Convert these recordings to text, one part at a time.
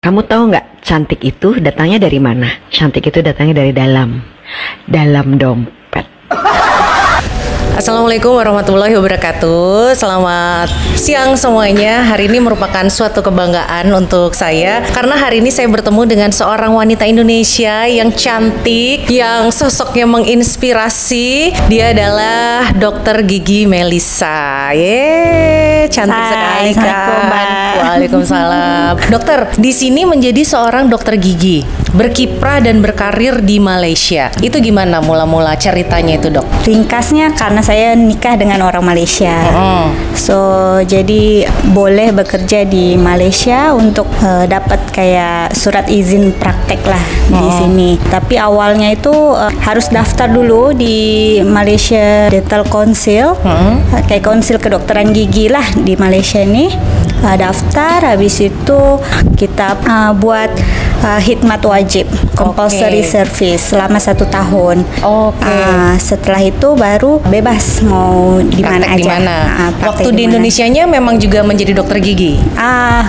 Kamu tahu nggak, cantik itu datangnya dari mana? Cantik itu datangnya dari dalam dompet. Assalamualaikum warahmatullahi wabarakatuh. Selamat siang semuanya. Hari ini merupakan suatu kebanggaan untuk saya karena hari ini saya bertemu dengan seorang wanita Indonesia yang cantik, yang sosoknya menginspirasi. Dia adalah Dokter Gigi Melissa. Cantik sekali kan. Waalaikumsalam. Dokter, di sini menjadi seorang dokter gigi, berkiprah dan berkarir di Malaysia. Itu gimana mula-mula ceritanya itu, Dok? Ringkasnya karena saya nikah dengan orang Malaysia. So jadi boleh bekerja di Malaysia untuk dapat kayak surat izin praktek lah di sini. Tapi awalnya itu harus daftar dulu di Malaysia Dental Council, kayak konsil kedokteran gigi lah di Malaysia ini. Daftar, habis itu kita buat khidmat wajib, compulsory service selama 1 tahun. Setelah itu baru bebas mau di mana aja. Waktu di Indonesianya memang juga menjadi dokter gigi?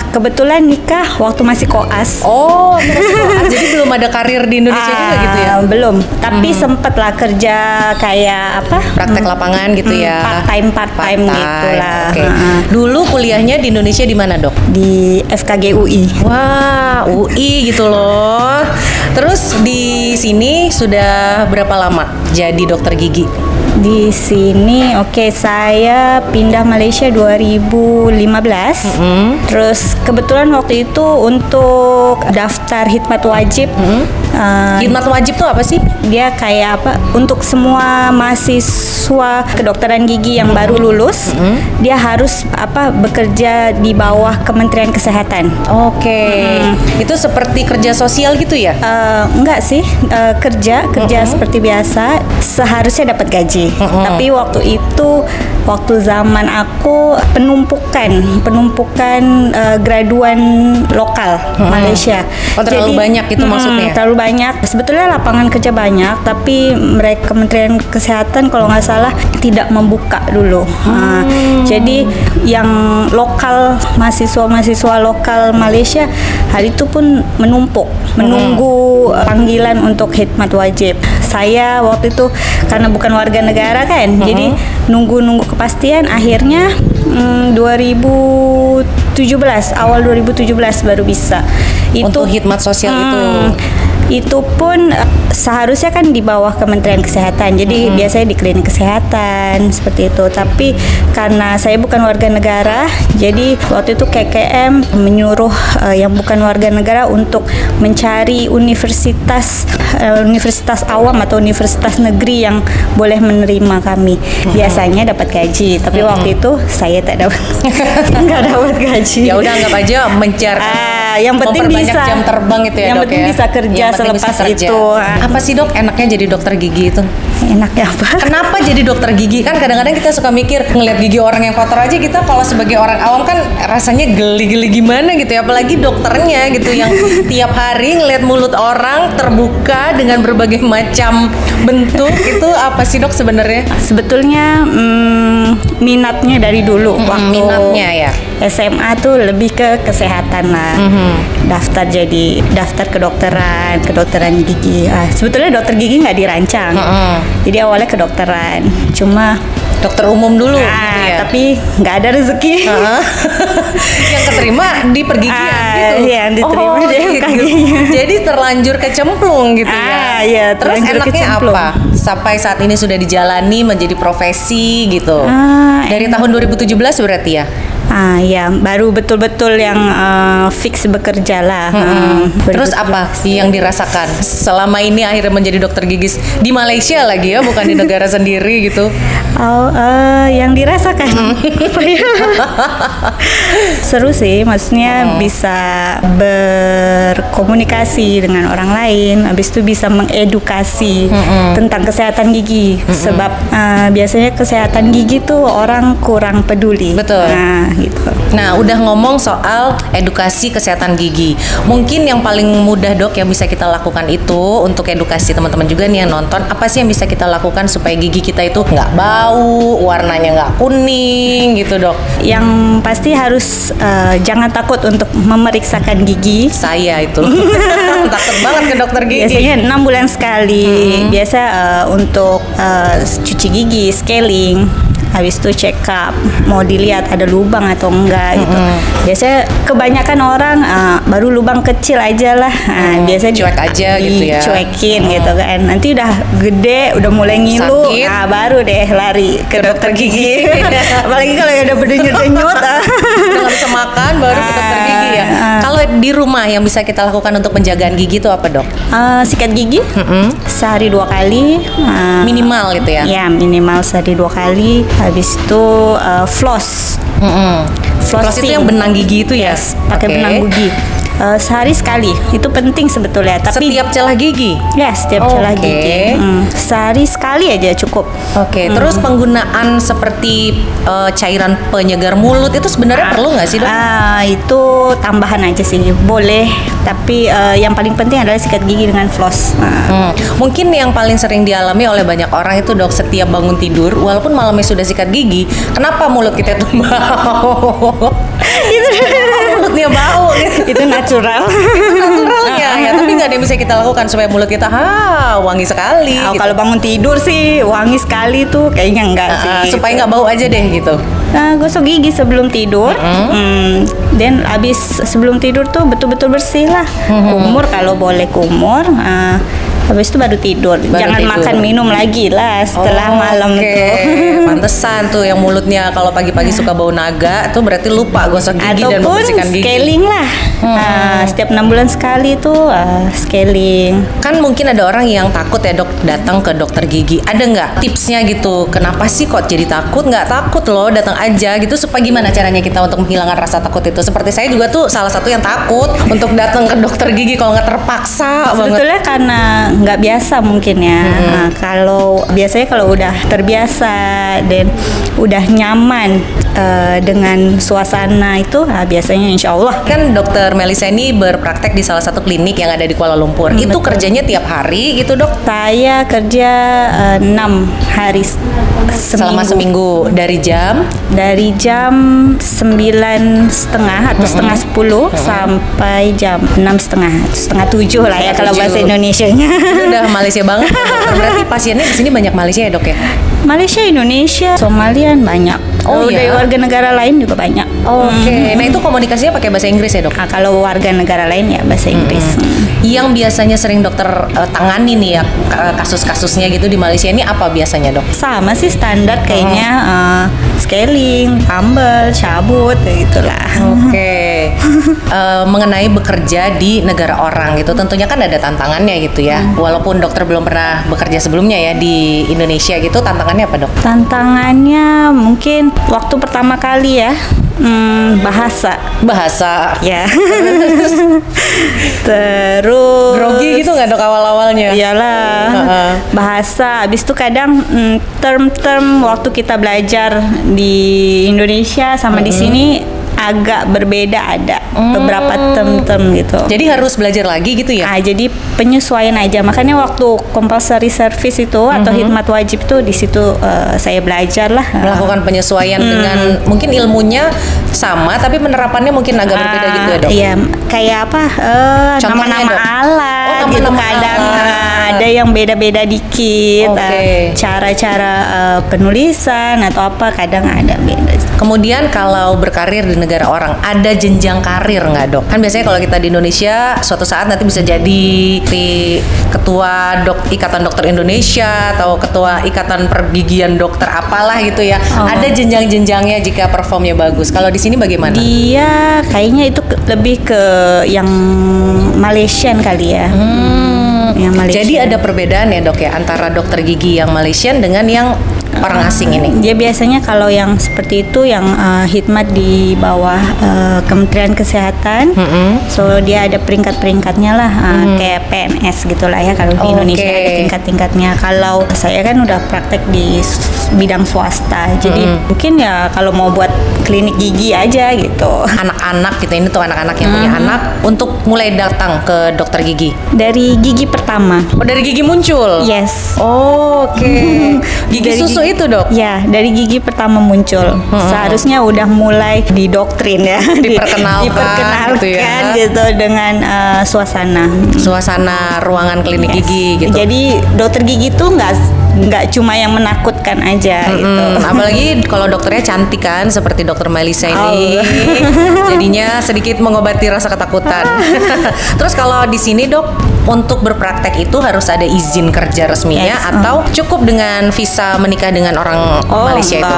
Kebetulan nikah waktu masih koas. Masih koas. Jadi belum ada karir di Indonesia juga gitu ya? Belum, tapi sempet lah kerja kayak apa? Praktek lapangan gitu ya? Part-time gitu lah. Dulu kuliahnya di Indonesia di mana, Dok? Di FKG UI. Wah, UI gitu loh. Terus di sini sudah berapa lama jadi dokter gigi? Di sini saya pindah Malaysia 2015. Terus kebetulan waktu itu untuk daftar khidmat wajib. Khidmat wajib tuh apa sih? Dia kayak apa? Untuk semua mahasiswa kedokteran gigi yang baru lulus, dia harus bekerja di bawah Kementerian Kesehatan. Itu seperti kerja sosial gitu ya? Enggak sih, kerja seperti biasa. Seharusnya dapat gaji. Tapi waktu itu, waktu zaman aku penumpukan graduan lokal Malaysia. Terlalu banyak itu maksudnya? Terlalu banyak. Sebetulnya lapangan kerja banyak, tapi mereka Kementerian Kesehatan kalau nggak salah tidak membuka dulu. Jadi yang lokal, mahasiswa lokal Malaysia hari itu pun menumpuk, menunggu panggilan untuk khidmat wajib. Saya waktu itu karena bukan warga negara kan, jadi nunggu kepastian. Akhirnya awal 2017 baru bisa. Untuk khidmat sosial itu pun seharusnya kan di bawah Kementerian Kesehatan. Jadi biasanya di klinik kesehatan seperti itu. Tapi karena saya bukan warga negara, jadi waktu itu KKM menyuruh yang bukan warga negara untuk mencari universitas awam atau universitas negeri yang boleh menerima kami. Biasanya dapat gaji, tapi waktu itu saya tak dapat, nggak dapat gaji. Ya udah, anggap aja mencari. Yang penting bisa jam terbang itu ya, yang Dok, penting ya? bisa kerja selepas itu. Apa sih, Dok, enaknya jadi dokter gigi itu? Enaknya apa? Kenapa jadi dokter gigi? Kan kadang-kadang kita suka mikir ngelihat gigi orang yang kotor aja, kita kalau sebagai orang awam kan rasanya geli-geli gimana gitu ya, apalagi dokternya gitu yang tiap hari ngelihat mulut orang terbuka dengan berbagai macam bentuk. Itu apa sih, Dok, sebenarnya? Sebetulnya minatnya dari dulu. Waktu minatnya ya? SMA tuh lebih ke kesehatan lah. Daftar kedokteran gigi. Sebetulnya dokter gigi nggak dirancang. Jadi awalnya kedokteran, cuma dokter umum dulu gitu ya? Tapi nggak ada rezeki. Yang keterima di pergigian gitu? Iya, diterima di FKG. Jadi terlanjur kecemplung gitu ya? Iya. Terus enaknya apa? Sampai saat ini sudah dijalani menjadi profesi gitu? Dari tahun 2017 berarti ya? Ya, baru betul-betul yang fix bekerja lah. Terus apa sih yang dirasakan selama ini akhirnya menjadi dokter gigi di Malaysia lagi ya, bukan di negara sendiri gitu? Yang dirasakan seru sih, maksudnya bisa berkomunikasi dengan orang lain, habis itu bisa mengedukasi tentang kesehatan gigi. Sebab biasanya kesehatan gigi tuh orang kurang peduli. Betul. gitu. Nah, udah ngomong soal edukasi kesehatan gigi. Mungkin yang paling mudah dok yang bisa kita lakukan itu untuk edukasi teman-teman juga nih yang nonton, apa sih yang bisa kita lakukan supaya gigi kita itu nggak bau, warnanya nggak kuning gitu dok? Yang pasti harus jangan takut untuk memeriksakan gigi. Saya itu takut banget ke dokter gigi. Biasanya 6 bulan sekali. Biasa untuk cuci gigi, scaling, habis itu check up, mau dilihat ada lubang atau enggak gitu. Biasanya kebanyakan orang baru lubang kecil aja lah. Biasanya cuek aja gitu ya. Dicuekin gitu kan. Nanti udah gede, udah mulai ngilu, baru deh lari ke dokter gigi. Apalagi kalau udah berdenyut-denyut, udah nggak bisa makan, baru ke dokter gigi ya. Kalau di rumah yang bisa kita lakukan untuk penjagaan gigi itu apa dok? Sikat gigi sehari 2 kali. Minimal gitu ya? Ya minimal sehari 2 kali. Habis itu floss. Floss itu yang benang gigi itu ya? Pakai benang gigi. Sehari sekali, itu penting sebetulnya. Tapi setiap celah gigi? Ya, setiap celah gigi. Sehari sekali aja cukup. Terus penggunaan seperti cairan penyegar mulut itu sebenarnya perlu nggak sih dok? Itu tambahan aja sih, boleh. Tapi yang paling penting adalah sikat gigi dengan floss. Mungkin yang paling sering dialami oleh banyak orang itu dok, setiap bangun tidur, walaupun malamnya sudah sikat gigi, kenapa mulut kita itu bau? Itu mulutnya bau gitu. Itu naturalnya ya, tapi nggak ada yang bisa kita lakukan supaya mulut kita wangi sekali gitu. Kalau bangun tidur sih wangi sekali tuh kayaknya enggak sih supaya nggak bau aja deh gitu. Gosok gigi sebelum tidur, dan abis sebelum tidur tuh betul-betul bersih lah. Kumur kalau boleh kumur. Habis itu baru tidur. Jangan makan minum lagi lah setelah malam itu. Pantesan tuh yang mulutnya kalau pagi-pagi suka bau naga tuh berarti lupa gosok gigi dan membersihkan gigi. Scaling lah. Setiap 6 bulan sekali tuh scaling. Kan mungkin ada orang yang takut ya dok datang ke dokter gigi. Ada nggak tipsnya gitu? Kenapa sih kok jadi takut? Nggak takut loh, datang aja gitu. Supaya gimana caranya kita untuk menghilangkan rasa takut itu? Seperti saya juga tuh salah satu yang takut untuk datang ke dokter gigi kalau nggak terpaksa banget. Sebetulnya karena nggak biasa mungkin ya. Kalau biasanya kalau udah terbiasa dan udah nyaman dengan suasana itu, biasanya insya Allah. Kan dokter Melisa ini berpraktek di salah satu klinik yang ada di Kuala Lumpur. Itu kerjanya tiap hari gitu dok? Saya kerja 6 hari selama seminggu. Dari jam 9:30 atau setengah 10 sampai jam 6:30 setengah 7 lah ya kalau bahasa Indonesianya. Udah Malaysia banget. Berarti pasiennya di sini banyak Malaysia ya dok ya? Malaysia, Indonesia, Somalian banyak. Dari warga negara lain juga banyak. Nah itu komunikasinya pakai bahasa Inggris ya dok? Kalau warga negara lain ya bahasa Inggris. Yang biasanya sering dokter tangani nih ya kasus-kasusnya gitu di Malaysia ini apa biasanya dok? Sama sih standar kayaknya, scaling, tambal, cabut, gitulah. Mengenai bekerja di negara orang gitu, tentunya kan ada tantangannya gitu ya. Walaupun dokter belum pernah bekerja sebelumnya ya di Indonesia gitu, tantangannya apa dok? Tantangannya mungkin waktu pertama kali ya. Bahasa ya. Terus grogi gitu nggak dok awal-awalnya? Iyalah. Bahasa habis itu kadang term-term waktu kita belajar di Indonesia sama di sini agak berbeda, ada beberapa term-term gitu. Jadi harus belajar lagi gitu ya? Jadi penyesuaian aja. Makanya waktu compulsory service itu atau khidmat wajib itu di situ saya belajar lah. Melakukan penyesuaian dengan mungkin ilmunya sama tapi penerapannya mungkin agak berbeda gitu ya dok? Iya, kayak apa? Nama-nama alat gitu kadang ada yang beda-beda dikit. Cara-cara penulisan atau apa kadang ada beda. Kemudian kalau berkarir di negara orang, ada jenjang karir nggak dok? Kan biasanya kalau kita di Indonesia suatu saat nanti bisa jadi ketua Ikatan Dokter Indonesia atau ketua Ikatan Pergigian Dokter apalah gitu ya. Ada jenjang-jenjangnya jika performnya bagus. Kalau di sini bagaimana? Dia kayaknya itu lebih ke yang Malaysian kali ya. Jadi ada perbedaan ya dok ya antara dokter gigi yang Malaysian dengan yang orang asing ini? Dia biasanya kalau yang seperti itu yang khidmat di bawah Kementerian Kesehatan. So dia ada peringkat-peringkatnya lah, kayak PNS gitulah ya kalau di Indonesia ada tingkat-tingkatnya. Kalau saya kan udah praktek di bidang swasta, jadi mungkin ya kalau mau buat klinik gigi aja gitu. Anak-anak gitu, ini tuh anak-anak yang punya anak untuk mulai datang ke dokter gigi. Dari gigi pertama. Oh, dari gigi muncul? Yes. Oh, oke. Gigi Dari susu itu, Dok? Ya, dari gigi pertama muncul. Seharusnya udah mulai didoktrin ya, Diperkenalkan gitu dengan suasana ruangan klinik gigi gitu. Jadi dokter gigi tuh nggak cuma yang menakutkan aja gitu. Apalagi kalau dokternya cantik kan, seperti dokter Melisa ini. Jadinya sedikit mengobati rasa ketakutan. Terus kalau di sini, Dok, untuk berpraktek itu harus ada izin kerja resminya atau cukup dengan visa menikah dengan orang Malaysia itu?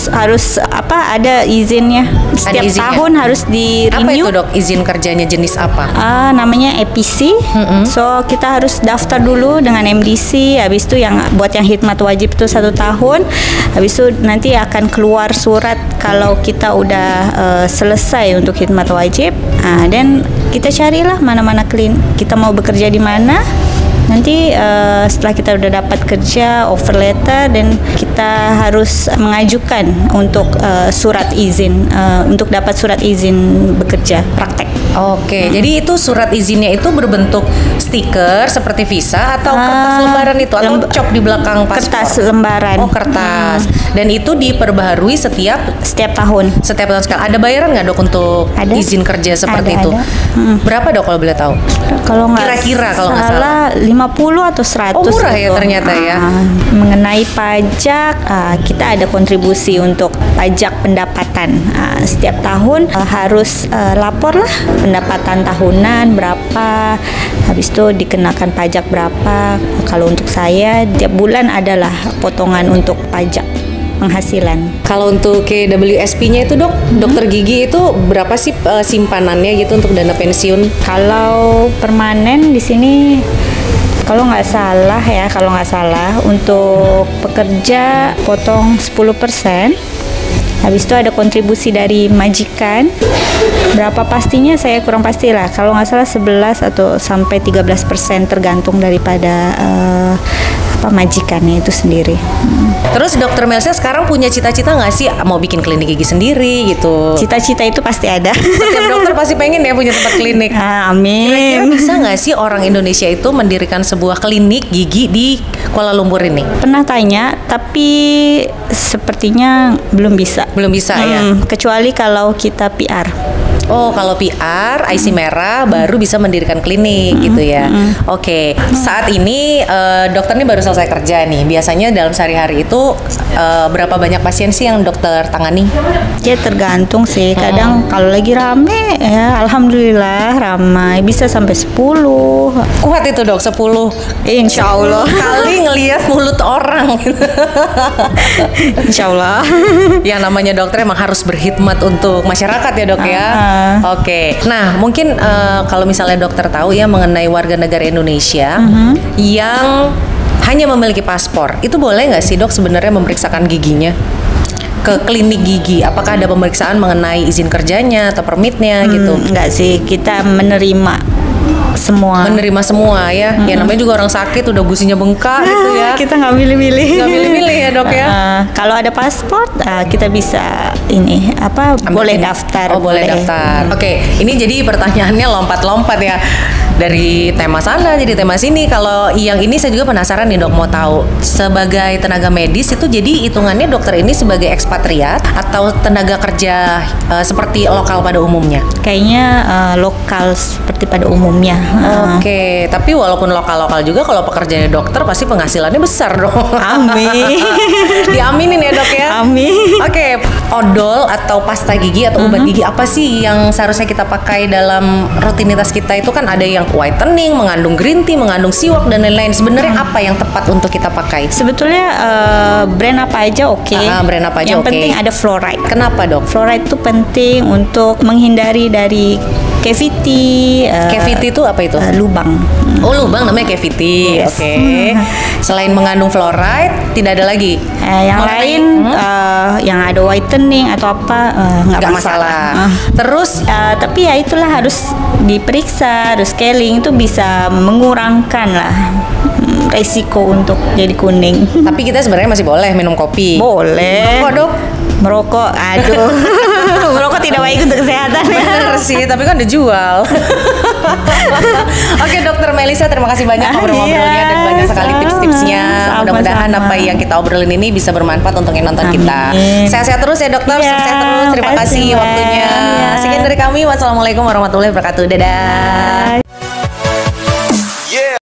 Harus ada izinnya. Setiap tahun harus di Apa renew. itu, Dok? Izin kerjanya jenis apa? Namanya EPC. So kita harus daftar dulu dengan MDC. Habis itu yang buat yang khidmat wajib itu 1 tahun. Habis itu nanti akan keluar surat kalau kita udah selesai untuk khidmat wajib. Dan kita carilah mana-mana kita mau bekerja di mana. Nanti setelah kita udah dapat kerja, offer letter, dan kita harus mengajukan untuk surat izin, untuk dapat surat izin bekerja praktek. Oke, jadi itu surat izinnya itu berbentuk stiker seperti visa atau kertas lembaran itu atau cop di belakang paspor? Kertas lembaran. Oh, kertas. Dan itu diperbaharui setiap tahun. Setiap tahun sekali. Ada bayaran nggak, Dok, untuk izin kerja seperti itu? Berapa, Dok, kalau boleh tahu? Kalau nggak kira-kira kalau nggak salah 50 atau 100. Oh, murah gitu. Ya ternyata ya. Mengenai pajak, kita ada kontribusi untuk pajak pendapatan. Setiap tahun harus lapor lah pendapatan tahunan berapa, habis itu dikenakan pajak berapa. Kalau untuk saya tiap bulan adalah potongan untuk pajak penghasilan. Kalau untuk KWSP-nya itu, Dok, dokter gigi itu berapa sih simpanannya gitu untuk dana pensiun? Kalau permanen di sini kalau nggak salah untuk pekerja potong 10%. Habis itu ada kontribusi dari majikan. Berapa pastinya saya kurang pasti lah. Kalau nggak salah 11 atau sampai 13% tergantung daripada majikannya itu sendiri. Terus Dokter Melisa sekarang punya cita-cita nggak sih mau bikin klinik gigi sendiri gitu? Cita-cita itu pasti ada. Setiap dokter pasti pengen ya punya tempat klinik. Amin. Kira-kira bisa nggak sih orang Indonesia itu mendirikan sebuah klinik gigi di Kuala Lumpur ini? Pernah tanya, tapi sepertinya belum bisa. Belum bisa ya? Kecuali kalau kita PR. Oh, kalau PR, IC merah baru bisa mendirikan klinik gitu ya. Oke. Saat ini dokter ini baru selesai kerja nih. Biasanya dalam sehari-hari itu berapa banyak pasien sih yang dokter tangani? Ya tergantung sih. Kadang kalau lagi rame ya alhamdulillah ramai, bisa sampai 10. Kuat itu, Dok, 10. Insya Allah. Kali ngelihat mulut orang. Insya Allah. Yang namanya dokter emang harus berkhidmat untuk masyarakat ya, Dok ya. Oke. Nah, mungkin kalau misalnya dokter tahu ya mengenai warga negara Indonesia yang hanya memiliki paspor, itu boleh nggak sih, Dok, sebenarnya memeriksakan giginya ke klinik gigi? Apakah ada pemeriksaan mengenai izin kerjanya atau permitnya gitu? Enggak sih, kita menerima semua ya. Ya namanya juga orang sakit udah gusinya bengkak gitu ya. Kita nggak milih-milih ya, Dok ya. Kalau ada paspor kita bisa boleh daftar. Oh, boleh daftar. Oke, ini jadi pertanyaannya lompat-lompat ya. Dari tema sana jadi tema sini. Kalau yang ini saya juga penasaran nih, Dok, mau tahu. Sebagai tenaga medis itu jadi hitungannya dokter ini sebagai ekspatriat atau tenaga kerja seperti lokal pada umumnya? Kayaknya lokal seperti pada umumnya. Oke, tapi walaupun lokal-lokal juga kalau pekerjaannya dokter pasti penghasilannya besar dong. Amin. Diaminin ya, Dok ya. Amin. Oke, odol atau pasta gigi atau obat gigi apa sih yang seharusnya kita pakai dalam rutinitas kita? Itu kan ada yang whitening, mengandung green tea, mengandung siwak dan lain-lain. Sebenarnya apa yang tepat untuk kita pakai? Sebetulnya brand apa aja oke. Brand apa aja yang penting ada fluoride. Kenapa, Dok? Fluoride itu penting untuk menghindari dari cavity. Cavity itu apa itu? Lubang. Oh, lubang namanya cavity. Yes. Oke. Selain mengandung fluoride, tidak ada lagi. Yang lain yang ada whitening atau apa nggak masalah. Terus Tapi ya itulah harus diperiksa, harus scaling, itu bisa mengurangkan lah resiko untuk jadi kuning. tapi kita sebenarnya masih boleh minum kopi. Boleh. Merokok, Dok? Merokok, aduh. Merokok tidak baik untuk kesehatan. Bener sih, tapi kan dijual. Oke, Dokter Melisa, terima kasih banyak ngobrol-ngobrolnya dan banyak sekali tips-tipsnya. Mudah-mudahan apa yang kita obrolin ini bisa bermanfaat untuk yang nonton kita. Sehat-sehat terus ya, Dokter. Iya, Sukses terus. Terima kasih makasih, waktunya. Mbak. Sekian dari kami. Wassalamualaikum warahmatullahi wabarakatuh. Dadah.